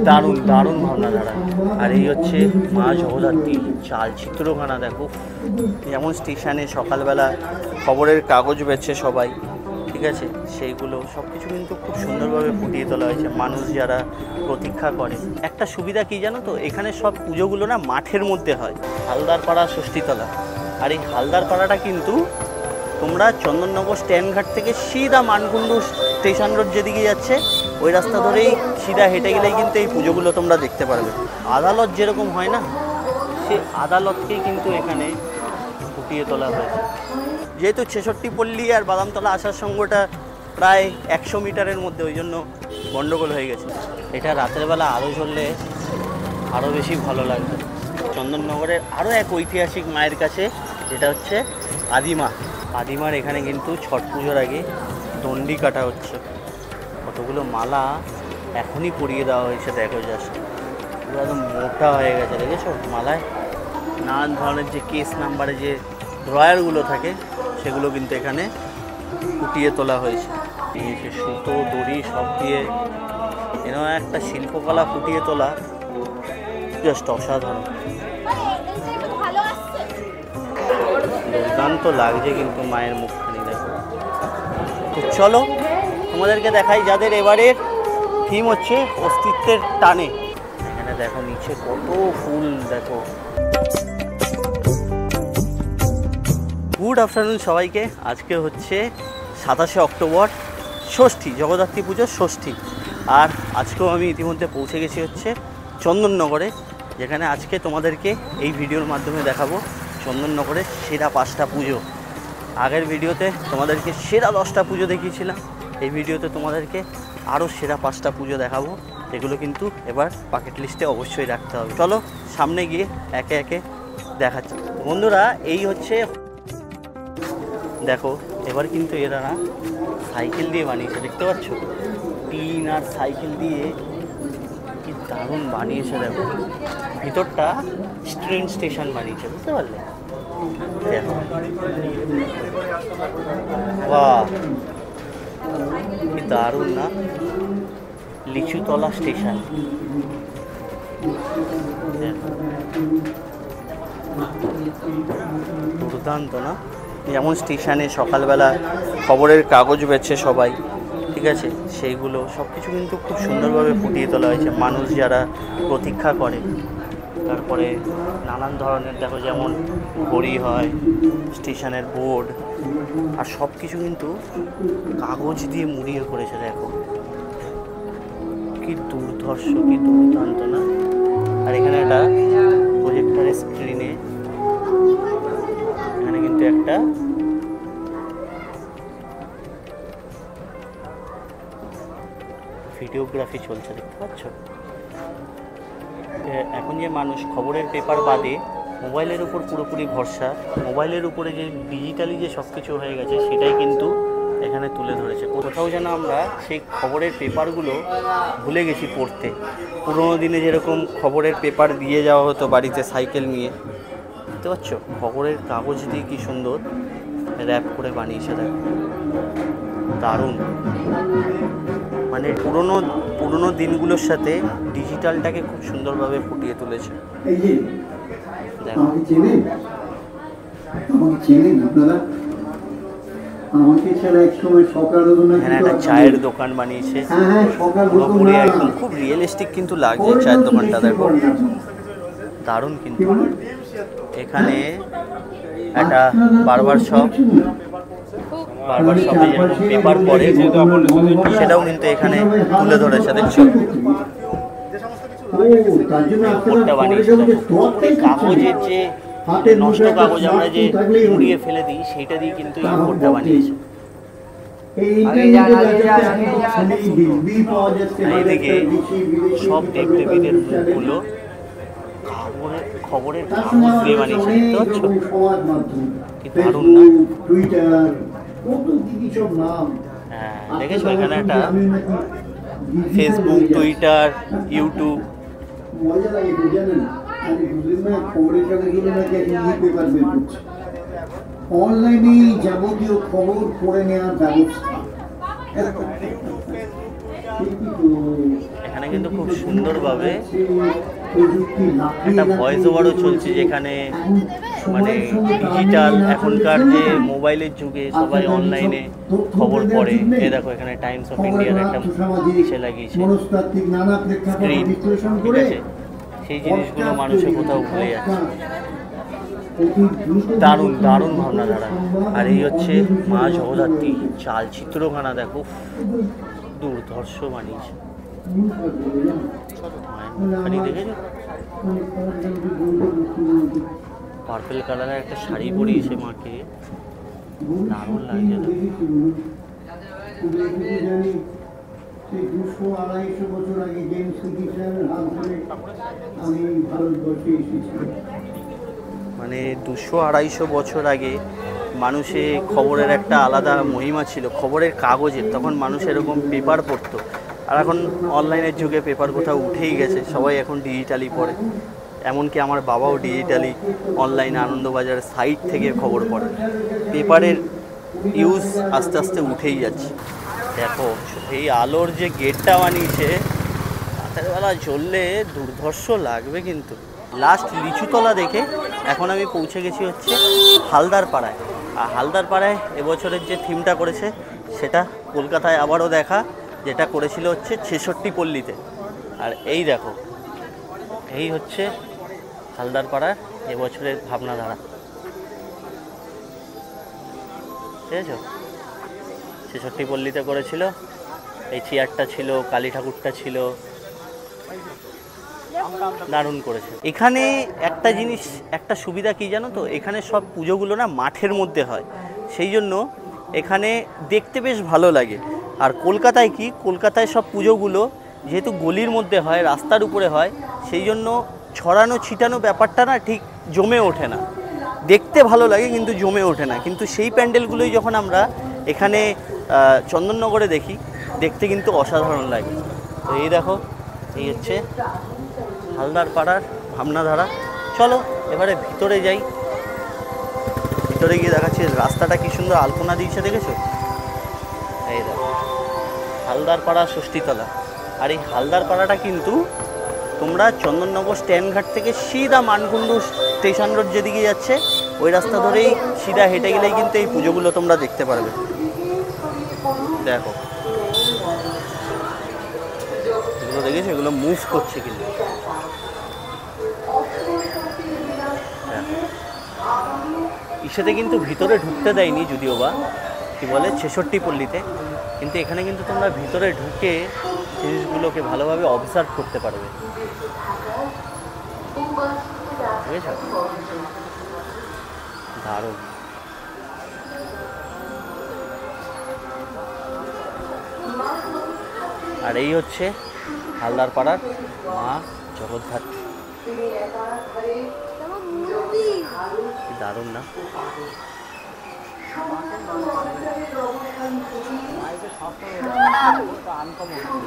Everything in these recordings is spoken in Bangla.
দারুণ দারুণ ভাবনাধারা। আর এই হচ্ছে মা জগদ্ধাত্রী চালচিত্রখানা। দেখো যেমন স্টেশনে সকালবেলা খবরের কাগজ বেচছে সবাই, ঠিক আছে, সেইগুলো সব কিছু কিন্তু খুব সুন্দরভাবে ফুটিয়ে তোলা হয়েছে। মানুষ যারা প্রতীক্ষা করে, একটা সুবিধা কি জানো তো, এখানে সব পুজোগুলো না মাঠের মধ্যে হয়। হালদারপাড়া ষষ্ঠীতলা। আর এই হালদারপাড়াটা কিন্তু তোমরা চন্দননগর স্ট্যান্ডঘাট থেকে সিধা মানকুণ্ডু স্টেশন রোড যেদিকে যাচ্ছে ওই রাস্তা ধরেই সিধা হেঁটে গেলেই কিন্তু এই পুজোগুলো তোমরা দেখতে পারবে। আদালত যেরকম হয় না, সে আদালতকেই কিন্তু এখানে ফুটিয়ে তোলা হয়েছে। যেহেতু 66 পল্লী আর বাদামতলা আসার সঙ্গটা প্রায় 100 মিটারের মধ্যে, ওই জন্য গণ্ডগোল হয়ে গেছে। এটা রাতের বেলা আলো জ্বললে আরও বেশি ভালো লাগবে। চন্দননগরের আরও এক ঐতিহাসিক মায়ের কাছে, যেটা হচ্ছে আদিমা। আদিমার এখানে কিন্তু ছট পুজোর আগে দণ্ডি কাটা হচ্ছে। কতগুলো মালা এখনই পরিয়ে দেওয়া হয়েছে, দেখো জাস্ট পুরো একদম মোটা হয়ে গেছে। দেখেছো মালায় নানান ধরনের যে কেস নাম্বারে যে ড্রয়ারগুলো থাকে সেগুলো কিন্তু এখানে ফুটিয়ে তোলা হয়েছে। সুতো দড়ি সব দিয়ে এরকম একটা শিল্পকলা ফুটিয়ে তোলা, জাস্ট অসাধারণ, দুর্দান্ত লাগছে কিন্তু মায়ের মুখখানি। দেখো তো চলো তোমাদেরকে দেখাই যাদের এবারের থিম হচ্ছে অস্তিত্বের টানে। এখানে দেখো নিচে কত ফুল। দেখো গুড আফটারনুন সবাইকে। আজকে হচ্ছে 27শে অক্টোবর, ষষ্ঠী, জগদ্ধাত্রী পুজোর ষষ্ঠী। আর আজকেও আমি ইতিমধ্যে পৌঁছে গেছি হচ্ছে চন্দননগরে, যেখানে আজকে তোমাদেরকে এই ভিডিওর মাধ্যমে দেখাবো চন্দননগরের সেরা 5টা পুজো। আগের ভিডিওতে তোমাদেরকে সেরা 10টা পুজো দেখিয়েছিলাম, এই ভিডিওতে তোমাদেরকে আরও সেরা 5টা পুজো দেখাবো। এগুলো কিন্তু এবার বাকেট লিস্টে অবশ্যই রাখতে হবে। চলো সামনে গিয়ে একে একে দেখাচ্ছি। বন্ধুরা এই হচ্ছে, দেখো এবার কিন্তু এরা না সাইকেল দিয়ে বানিয়েছে, দেখতে পাচ্ছ, টিন আর সাইকেল দিয়ে কি দারুণ বানিয়েছে। দেখো ভিতরটা ট্রেন স্টেশন বানিয়েছে, বুঝতে পারলে? দেখো বাহ কি দারুণ না, লিচুতলা স্টেশন। দুর্দান্ত না? যেমন স্টেশনে সকালবেলা খবরের কাগজ বেচছে সবাই, ঠিক আছে, সেইগুলো সব কিছু কিন্তু খুব সুন্দরভাবে ফুটিয়ে তোলা হয়েছে। মানুষ যারা প্রতীক্ষা করে, তারপরে নানান ধরনের দেখো যেমন ঘড়ি হয়, স্টেশনের বোর্ড, আর সব কিছু কিন্তু কাগজ দিয়ে মুড়িয়ে করেছে। দেখো কি দুর্ধর্ষ, কি দুর্দান্ত না? আর এখানে একটা প্রজেক্টরের স্ক্রিনে এখানে কিন্তু একটা ভিডিওগ্রাফি চলছে, দেখতে পাচ্ছ? এখন যে মানুষ খবরের পেপার বাদে মোবাইলের উপর পুরোপুরি ভরসা, মোবাইলের উপরে যে ডিজিটালি যে সব কিছু হয়ে গেছে সেটাই কিন্তু এখানে তুলে ধরেছে। কোথাও যেন আমরা সেই খবরের পেপারগুলো ভুলে গেছি পড়তে। পুরোনো দিনে যেরকম খবরের পেপার দিয়ে যাওয়া হতো বাড়িতে সাইকেল নিয়ে, বুঝতে পারছো? খবরের কাগজ দিয়ে কি সুন্দর র্যাপ করে বানিয়েছে, দেখো দারুণ। মানে পুরোনো দিনগুলোর সাথে ডিজিটালটাকে খুব সুন্দরভাবে ফুটিয়ে তুলেছে। দেখো এখানে একটা চায়ের দোকান বানিয়েছে পুরোপুরি একদম, খুব রিয়েলিস্টিক কিন্তু লাগছে চায়ের দোকানটা। দেখো দারুণ কিন্তু। এখানে একটা বারবার শপ, বারবার শপে যেরকম পেপার পড়ে সেটাও কিন্তু এখানে তুলে ধরেছে, দেখছো? উপরটা বানিয়েছে কাগজের, যে নষ্ট কাগজ আমরা যে মুড়িয়ে ফেলে দিই সেইটা দিয়ে কিন্তু এই উপরটা বানিয়েছে। এইদিকে সব দেবদেবীদের মুখগুলো খবরের কাগজ দিয়ে বানিয়েছে, দেখতে পাচ্ছ? কি দারুণ না? হ্যাঁ দেখেছো এখানে একটা ফেসবুক, টুইটার, ইউটিউব। অনলাইনে যাবতীয় খবর পড়ে নেওয়ার ব্যবস্থা। এখানে কিন্তু খুব সুন্দরভাবে একটা ভয়েস ওভারও চলছে, যেখানে মানে ডিজিটাল এখনকার যে মোবাইলের যুগে সবাই অনলাইনে খবর পড়ে। এ দেখো এখানে টাইমস অফ ইন্ডিয়ার একটা ইসে লাগিয়েছে স্ক্রিন, ঠিক আছে? সেই জিনিসগুলো মানুষের কোথাও ভুলে যাচ্ছে। দারুণ দারুণ ভাবনাধারা। আর এই হচ্ছে মা জগদ্ধাত্রী চালচিত্রখানা, দেখো দুর্ধর্ষ বানিয়েছে। দেখেছো পার্পেল কালারের একটা শাড়ি পরিয়েছে মাকে, দারুণ লাগছে। 200-250 বছর আগে জেমস ব্রিটিশের হাত ধরে আমি ভারতবর্ষে এসেছি। মানে 200-250 বছর আগে মানুষে খবরের একটা আলাদা মহিমা ছিল, খবরের কাগজের। তখন মানুষ এরকম পেপার পড়তো, আর এখন অনলাইনের যুগে পেপার কোথাও উঠেই গেছে, সবাই এখন ডিজিটালি পড়ে। এমনকি আমার বাবাও ডিজিটালি অনলাইনে আনন্দবাজার সাইট থেকে খবর পড়ে। পেপারের ইউজ আস্তে আস্তে উঠেই যাচ্ছে। দেখো এই আলোর যে গেটটা বানিয়েছে, রাতের বেলা জ্বললে দুর্ধর্ষ লাগবে। কিন্তু লাস্ট লিচুতলা দেখে এখন আমি পৌঁছে গেছি হচ্ছে হালদার পাড়ায়। আর হালদার পাড়ায় এবছরের যে থিমটা করেছে সেটা কলকাতায় আবারও দেখা, যেটা করেছিল হচ্ছে 66 পল্লীতে। আর এই দেখো এই হচ্ছে হালদার পাড়ার এবছরের ভাবনাধারা, ঠিক আছে? 66 পল্লীতে করেছিল। এই চেয়ারটা ছিল, কালী ঠাকুরটা ছিল, দারুণ করেছে। এখানে একটা জিনিস, একটা সুবিধা কি জানো তো, এখানে সব পুজোগুলো না মাঠের মধ্যে হয়, সেই জন্য এখানে দেখতে বেশ ভালো লাগে। আর কলকাতায় কি, কলকাতায় সব পুজোগুলো যেহেতু গলির মধ্যে হয়, রাস্তার উপরে হয়, সেই জন্য ছড়ানো ছিটানো ব্যাপারটা না ঠিক জমে ওঠে না। দেখতে ভালো লাগে কিন্তু জমে ওঠে না। কিন্তু সেই প্যান্ডেলগুলোই যখন আমরা এখানে চন্দননগরে দেখি, দেখতে কিন্তু অসাধারণ লাগে। তো এই দেখো এই হচ্ছে হালদার পাড়ার ভাবনাধারা। চলো এবারে ভিতরে যাই। ভিতরে গিয়ে দেখাচ্ছি রাস্তাটা কি সুন্দর আলপনা দিয়েছে, দেখেছো? এই দেখো হালদার পাড়া ষষ্ঠীতলা। আর এই হালদার পাড়াটা কিন্তু তোমরা চন্দননগর স্ট্যান্ডঘাট থেকে সিধা মানকুণ্ডু স্টেশন রোড যেদিকে যাচ্ছে ওই রাস্তা ধরেই সিধা হেঁটে গেলেই কিন্তু এই পুজোগুলো তোমরা দেখতে পারবে। দেখো এগুলো দেখেছো, এগুলো মুভ করছে কিন্তু। ইসেতে কিন্তু ভিতরে ঢুকতে দেয়নি যদিও বা, কি বলে 66 পল্লীতে, কিন্তু এখানে কিন্তু তোমরা ভিতরে ঢুকে জিনিসগুলোকে ভালোভাবে অবজার্ভ করতে পারবে, বুঝেছো? দারুণ। আর এই হচ্ছে হালদার পাড়ার মা জগদ্ধাত্রী। দারুণ না?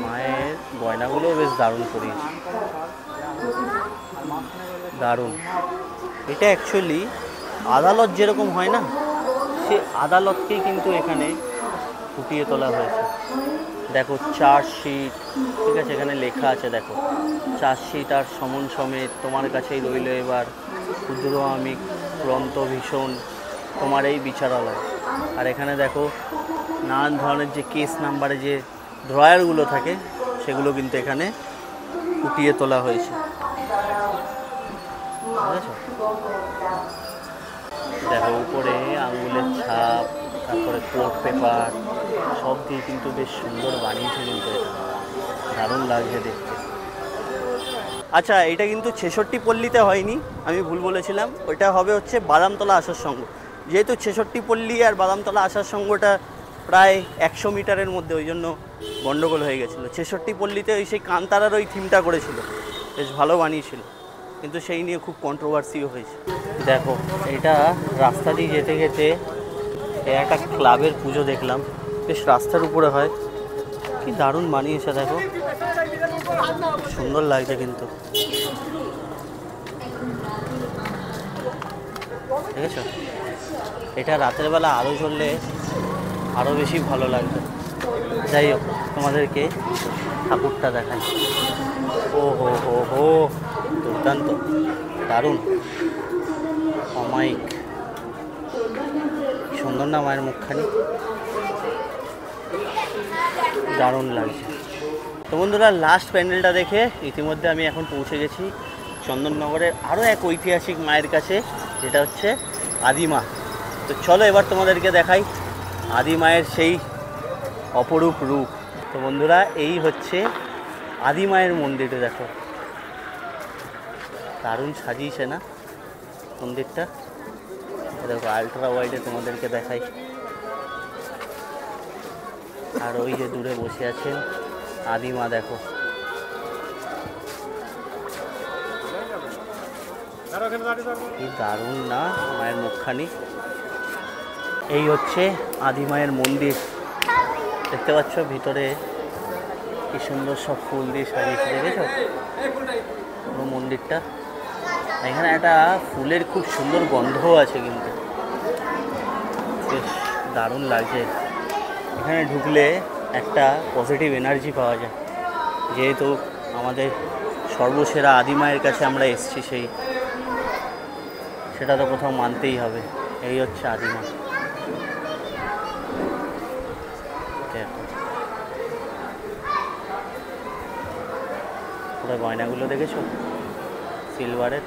মায়ের গয়নাগুলো বেশ দারুণ করিয়েছে, দারুণ। এটা অ্যাকচুয়ালি আদালত যেরকম হয় না, সে আদালতকেই কিন্তু এখানে ফুটিয়ে তোলা হয়েছে। দেখো চার্জশিট, ঠিক আছে, এখানে লেখা আছে দেখো চার্জশিট আর সমন সমেত তোমার কাছেই রইল এবার ক্ষুদ্র আমি ক্লান্ত ভীষণ তোমার এই বিচারালয়। আর এখানে দেখো নানান ধরনের যে কেস নাম্বারে যে ড্রয়ারগুলো থাকে সেগুলো কিন্তু এখানে ফুটিয়ে তোলা হয়েছে, বুঝেছো? দেখো উপরে আঙুলের ছাপ, তারপরে কোর্ট পেপার সব দিয়ে কিন্তু বেশ সুন্দর বানিয়েছে কিন্তু, এটা দারুণ লাগছে দেখতে। আচ্ছা এটা কিন্তু 66 পল্লীতে হয়নি, আমি ভুল বলেছিলাম, ওইটা হবে হচ্ছে বাদামতলা আসার সঙ্গ। যেহেতু 66 পল্লী আর বাদামতলা আসার সঙ্গটা প্রায় 100 মিটারের মধ্যে, ওই জন্য গণ্ডগোল হয়ে গেছিলো। 66 পল্লীতে ওই সেই কান্তারার ওই থিমটা করেছিল, বেশ ভালো বানিয়েছিল, কিন্তু সেই নিয়ে খুব কন্ট্রোভার্সিও হয়েছে। দেখো এটা রাস্তা দিয়ে যেতে যেতে একটা ক্লাবের পুজো দেখলাম, বেশ রাস্তার উপরে হয়, কি দারুণ বানিয়েছে দেখো, সুন্দর লাগছে কিন্তু, ঠিক আছে? এটা রাতের বেলা আলো জ্বললে আরও বেশি ভালো লাগবে। যাই হোক তোমাদেরকে ঠাকুরটা দেখাই। ও হো হো হো, দুর্দান্ত, দারুণ, অমায়িক, সুন্দর না মায়ের মুখখানি, দারুণ লাগছে। তো বন্ধুরা, লাস্ট প্যান্ডেলটা দেখে ইতিমধ্যে আমি এখন পৌঁছে গেছি চন্দননগরের আরও এক ঐতিহাসিক মায়ের কাছে, যেটা হচ্ছে আদিমা। তো চলো এবার তোমাদেরকে দেখাই আদিমায়ের সেই অপরূপ রূপ। তো বন্ধুরা, এই হচ্ছে আদিমায়ের মন্দিরটা, দেখো দারুণ সাজিয়েছে না মন্দিরটা। দেখো আলট্রা ওয়াইডে তোমাদেরকে দেখাই। আর ওই যে দূরে বসে আছেন আদিমা, দেখো কি দারুণ না মায়ের মুখখানি। এই হচ্ছে আদিমায়ের মন্দির, দেখতে পাচ্ছ ভিতরে কি সুন্দর সব ফুল দিয়ে সাজিয়েছে, দেখেছো পুরো মন্দিরটা। এখানে একটা ফুলের খুব সুন্দর গন্ধও আছে, কিন্তু বেশ দারুণ লাগছে। এখানে ঢুকলে একটা পজিটিভ এনার্জি পাওয়া যায়, যেহেতু আমাদের সর্বসেরা আদিমায়ের কাছে আমরা এসেছি, সেটা তো কোথাও মানতেই হবে। এই হচ্ছে আদিমা, দেখো পুরো গয়নাগুলো দেখেছো সিলভারের।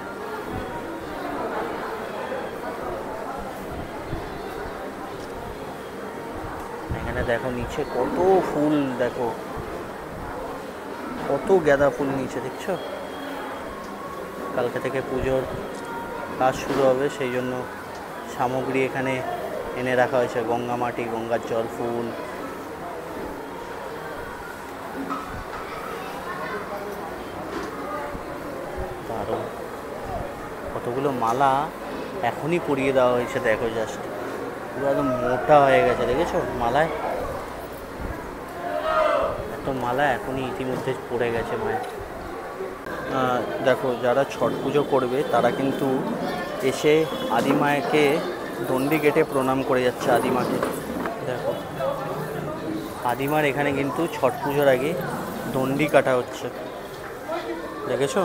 এখানে দেখো নিচে কত ফুল, দেখো কত গাঁদা ফুল নিচে, দেখছো কালকে থেকে পুজোর কাজ শুরু হবে, সেই জন্য সামগ্রী এখানে এনে রাখা হয়েছে, গঙ্গা মাটি, গঙ্গার জল, ফুল। দারুণ, কতগুলো মালা এখনই পরিয়ে দেওয়া হয়েছে, দেখো জাস্ট পুরো একদম মোটা হয়ে গেছে, দেখেছো মালায়, এত মালা এখনই ইতিমধ্যে পড়ে গেছে মায়ের। দেখো যারা ছট পুজো করবে তারা কিন্তু এসে আদিমাকে দণ্ডি গেটে প্রণাম করে যাচ্ছে আদিমাকে। দেখো আদিমার এখানে কিন্তু ছট পুজোর আগে দণ্ডি কাটা হচ্ছে, দেখেছো।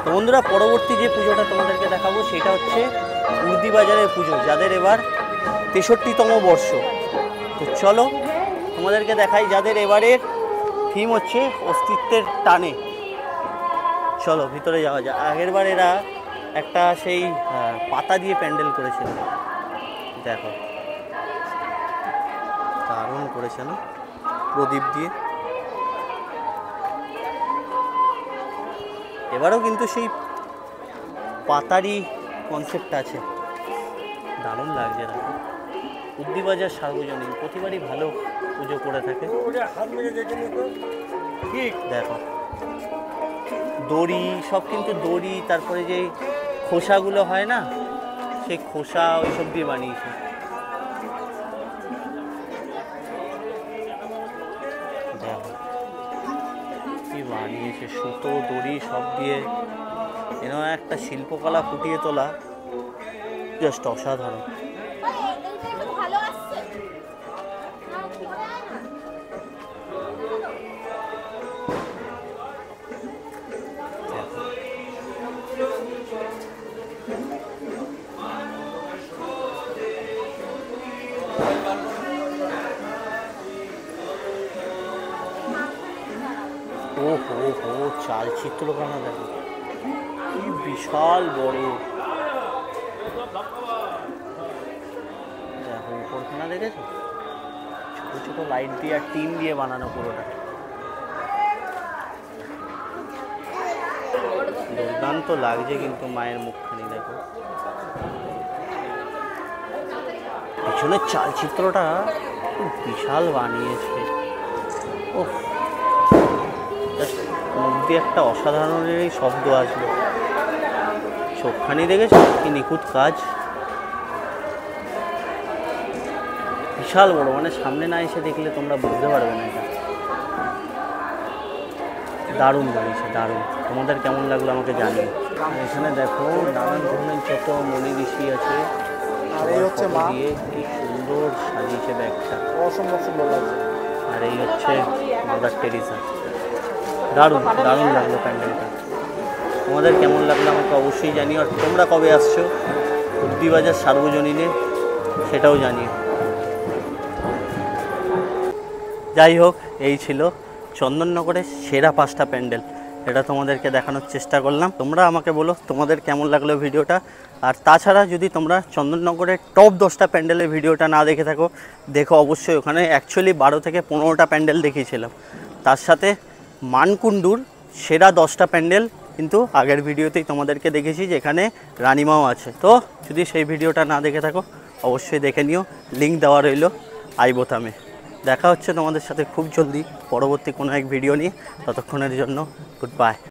তো বন্ধুরা, পরবর্তী যে পুজোটা তোমাদেরকে দেখাবো সেটা হচ্ছে উর্দিবাজারের পুজো, যাদের এবার 63তম বর্ষ। তো চলো তোমাদেরকে দেখাই, যাদের এবারের থিম হচ্ছে অস্তিত্বের টানে। চলো ভিতরে যাওয়া যায়। আগেরবার এরা একটা সেই পাতা দিয়ে প্যান্ডেল করেছিল, দেখো দারুণ করেছে না, প্রদীপ দিয়ে। এবারও কিন্তু সেই পাতারই কনসেপ্ট আছে, দারুণ লাগছে। দেখো উর্দিবাজার সার্বজনীন প্রতিবারই ভালো পুজো করে থাকে। দেখো দড়ি, সব কিন্তু দড়ি, তারপরে যে খোসাগুলো হয় না, সেই খোসা ওইসব দিয়ে বানিয়েছে। দেখো কি বানিয়েছে, সুতো দড়ি সব দিয়ে এরকম একটা শিল্পকলা ফুটিয়ে তোলা, জাস্ট অসাধারণ। ও হো হো, চালচিত্রখানা দেখো কি বিশাল বড়, দেখো উপরখানা দেখেছো, ছোট ছোট লাইট দিয়ে আর টিন দিয়ে বানানো পুরোটা, দুর্দান্ত লাগছে কিন্তু মায়ের মুখখানি। দেখো পিছনের চালচিত্রটা খুব বিশাল বানিয়েছে, ও মুখ দিয়ে একটা অসাধারণেরই শব্দ আসলো। চোখখানি দেখেছো কি নিখুঁত কাজ, বিশাল বড়, মানে সামনে না এসে দেখলে তোমরা বুঝতে পারবে না এটা। দারুণ দাঁড়িয়েছে, দারুণ। তোমাদের কেমন লাগলো আমাকে জানিও। আর এখানে দেখো নানান ধরনের যত মনি ঋষি আছে, আর এই হচ্ছে মা, দিয়ে কি সুন্দর সাজিয়েছে ব্যাগটা, অসম্ভব সুন্দর লাগছে। আর এই হচ্ছে মাদার টেরিজা। দারুণ দারুণ লাগলো প্যান্ডেলটা। তোমাদের কেমন লাগলো আমাকে অবশ্যই জানিও। আর তোমরা কবে আসছো উর্দিবাজার সার্বজনীনে সেটাও জানিও। যাই হোক, এই ছিল চন্দননগরের সেরা 5টা প্যান্ডেল, এটা তোমাদেরকে দেখানোর চেষ্টা করলাম। তোমরা আমাকে বলো তোমাদের কেমন লাগলো ভিডিওটা। আর তাছাড়া যদি তোমরা চন্দননগরের টপ 10টা প্যান্ডেলের ভিডিওটা না দেখে থাকো, দেখো অবশ্যই। ওখানে অ্যাকচুয়ালি 12 থেকে 15টা প্যান্ডেল দেখিয়েছিলাম, তার সাথে মানকুণ্ডুর সেরা 10টা প্যান্ডেল কিন্তু আগের ভিডিওতেই তোমাদেরকে দেখেছি, যেখানে রানিমাও আছে। তো যদি সেই ভিডিওটা না দেখে থাকো অবশ্যই দেখে নিও, লিঙ্ক দেওয়া রইল আই বোতামে। দেখা হচ্ছে তোমাদের সাথে খুব জলদি পরবর্তী কোনো এক ভিডিও নিয়ে। ততক্ষণের জন্য গুড বাই।